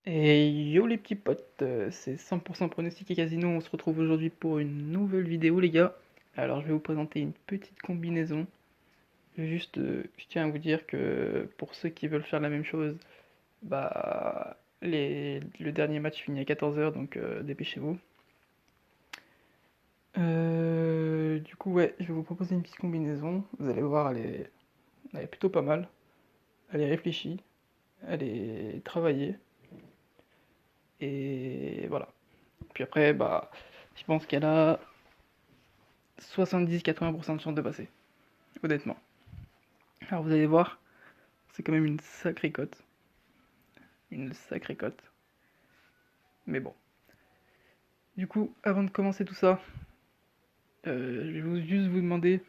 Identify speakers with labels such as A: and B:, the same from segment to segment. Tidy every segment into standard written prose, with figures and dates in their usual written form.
A: Et yo les petits potes, c'est 100% pronostic et casino, on se retrouve aujourd'hui pour une nouvelle vidéo les gars. Alors je vais vous présenter une petite combinaison. Juste, je tiens à vous dire que pour ceux qui veulent faire la même chose, bah le dernier match finit à 14h donc dépêchez-vous. Du coup ouais, je vais vous proposer une petite combinaison. Vous allez voir, elle est plutôt pas mal. Elle est réfléchie, elle est travaillée. Et voilà. Puis après, bah, je pense qu'elle a 70-80% de chance de passer, honnêtement. Alors vous allez voir, c'est quand même une sacrée cote. Une sacrée cote. Mais bon. Du coup, avant de commencer tout ça, je vais juste vous demander,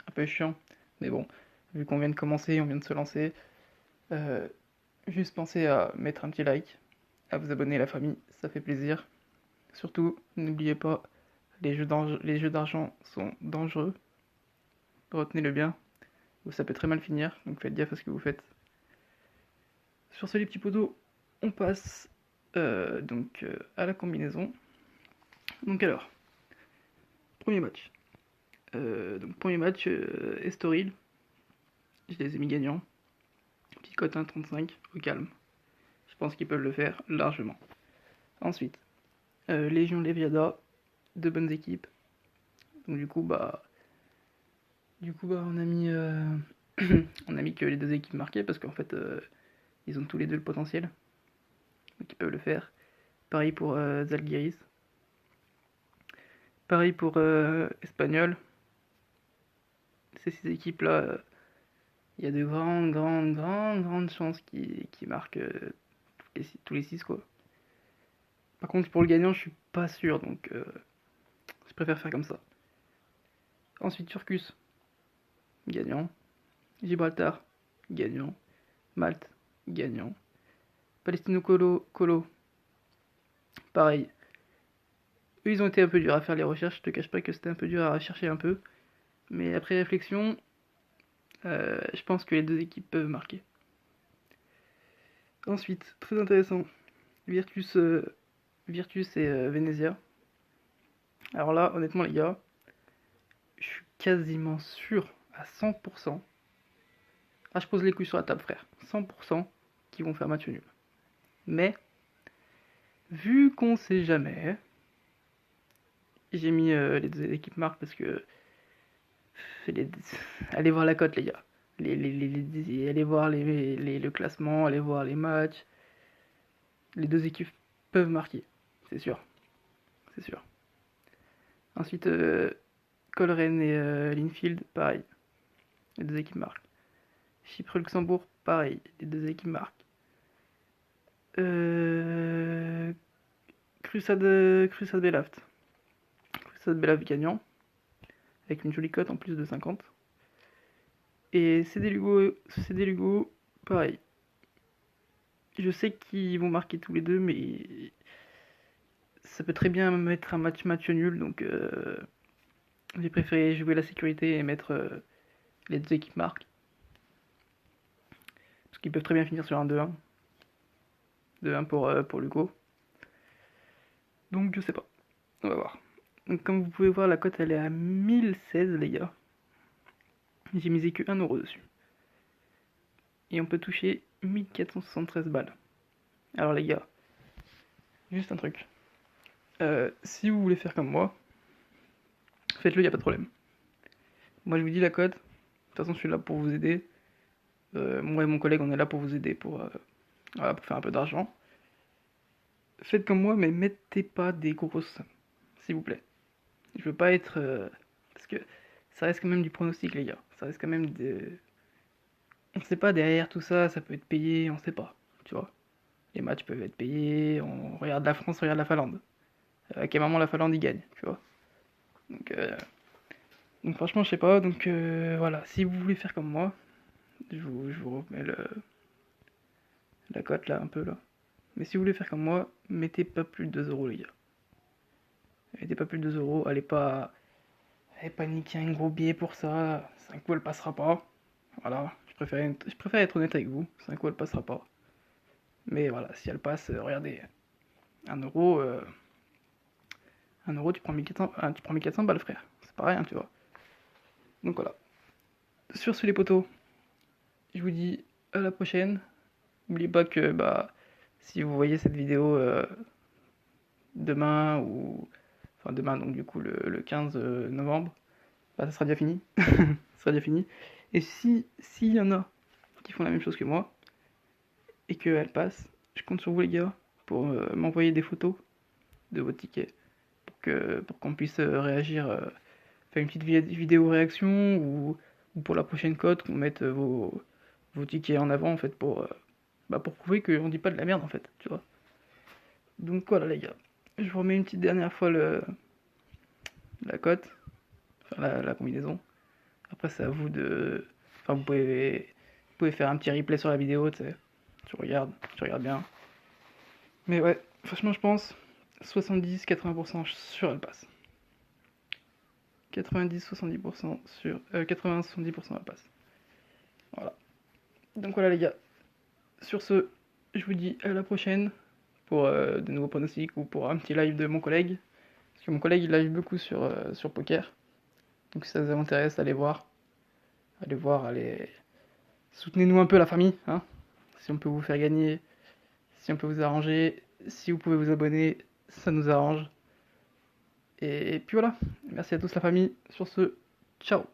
A: un peu chiant, mais bon, vu qu'on vient de commencer, on vient de se lancer, euh, juste pensez à mettre un petit like, à vous abonner à la famille, ça fait plaisir. Surtout, n'oubliez pas, les jeux d'argent sont dangereux, retenez-le bien, ou ça peut très mal finir, donc faites gaffe à ce que vous faites. Sur ce, les petits poteaux, on passe à la combinaison. Donc alors, premier match. Premier match, Estoril, je les ai mis gagnants. Petite cote 1,35 au calme. Je pense qu'ils peuvent le faire largement. Ensuite, Légion Leviada, deux bonnes équipes. Donc du coup, on a mis on a mis que les deux équipes marquées parce qu'en fait ils ont tous les deux le potentiel. Donc ils peuvent le faire. Pareil pour Zalgiris. Pareil pour Espagnol. Ces six équipes-là, il y a de grandes chances qu'ils marquent tous les six, quoi. Par contre, pour le gagnant, je suis pas sûr, donc je préfère faire comme ça. Ensuite, Turcus, gagnant. Gibraltar, gagnant. Malte, gagnant. Palestino Colo, pareil. Eux, ils ont été un peu durs à faire les recherches, je te cache pas que c'était un peu dur à rechercher un peu. Mais après réflexion, je pense que les deux équipes peuvent marquer. Ensuite, très intéressant, Virtus, Virtus et Venezia. Alors là, honnêtement les gars, je suis quasiment sûr à 100%. Ah, je pose les couilles sur la table, frère. 100% qu'ils vont faire match nul. Mais, vu qu'on sait jamais, j'ai mis les deux équipes marques parce que. les- Allez voir la cote, les gars. Allez voir le classement, allez voir les matchs. Les deux équipes peuvent marquer, c'est sûr. C'est sûr. Ensuite, Colren et Linfield, pareil. Les deux équipes marquent. Chypre-Luxembourg, pareil. Les deux équipes marquent. Euh, Crusade Belaft. Crusade Belaft gagnant, avec une jolie cote en plus de 50. Et CD Lugo, pareil. Je sais qu'ils vont marquer tous les deux, mais ça peut très bien mettre un match nul, donc j'ai préféré jouer la sécurité et mettre les deux équipes marquent. Parce qu'ils peuvent très bien finir sur un 2-1. 2-1 pour Lugo. Donc je sais pas. On va voir. Donc comme vous pouvez voir, la cote elle est à 1016 les gars. J'ai misé que 1€ dessus. Et on peut toucher 1473 balles. Alors les gars, juste un truc. Si vous voulez faire comme moi, faites-le, y a pas de problème. Moi je vous dis la cote. De toute façon je suis là pour vous aider. Moi et mon collègue on est là pour vous aider voilà, pour faire un peu d'argent. Faites comme moi mais mettez pas des grosses sommes. S'il vous plaît. Je veux pas être... parce que ça reste quand même du pronostic les gars. Ça reste quand même de... On sait pas derrière tout ça, ça peut être payé, on sait pas. Tu vois. Les matchs peuvent être payés, on regarde la France, on regarde la Finlande. À quel moment la Finlande y gagne, tu vois. Donc, euh, donc franchement, je sais pas. Donc voilà, si vous voulez faire comme moi, je vous remets la cote là, un peu là. Mais si vous voulez faire comme moi, mettez pas plus de 2€ les gars. Mettez pas plus de 2€, allez pas niquer un gros billet pour ça. 5 euros elle passera pas. Voilà, je préfère être honnête avec vous. 5 euros elle passera pas. Mais voilà, si elle passe, regardez, 1 euro, 1 euro, tu prends 1400, tu prends 1400 balles, frère. C'est pas rien, tu vois. Donc voilà. Sur ce, les potos, je vous dis à la prochaine. N'oubliez pas que bah, si vous voyez cette vidéo demain, ou. Enfin, demain, donc du coup, le 15 novembre, bah, ça sera déjà fini. Ça sera déjà fini. Et si s'il y en a qui font la même chose que moi, et qu'elles passent, je compte sur vous, les gars, pour m'envoyer des photos de vos tickets. Pour qu'on puisse réagir, faire une petite vidéo réaction, ou pour la prochaine cote, qu'on mette vos tickets en avant en fait pour prouver qu'on dit pas de la merde en fait, tu vois. Donc voilà les gars, je vous remets une petite dernière fois la cote, enfin la combinaison. Après c'est à vous de. Enfin vous pouvez faire un petit replay sur la vidéo, tu sais. Tu regardes bien. Mais ouais, franchement je pense 70-80% sur elle passe. 90-70% sur. 80-70% elle passe. Voilà. Donc voilà les gars. Sur ce, je vous dis à la prochaine pour de nouveaux pronostics ou pour un petit live de mon collègue. Parce que mon collègue il live beaucoup sur poker. Donc si ça vous intéresse, allez voir. Allez voir, allez. Soutenez-nous un peu la famille, hein. Si on peut vous faire gagner, si on peut vous arranger, si vous pouvez vous abonner, ça nous arrange. Et puis voilà. Merci à tous la famille. Sur ce, ciao.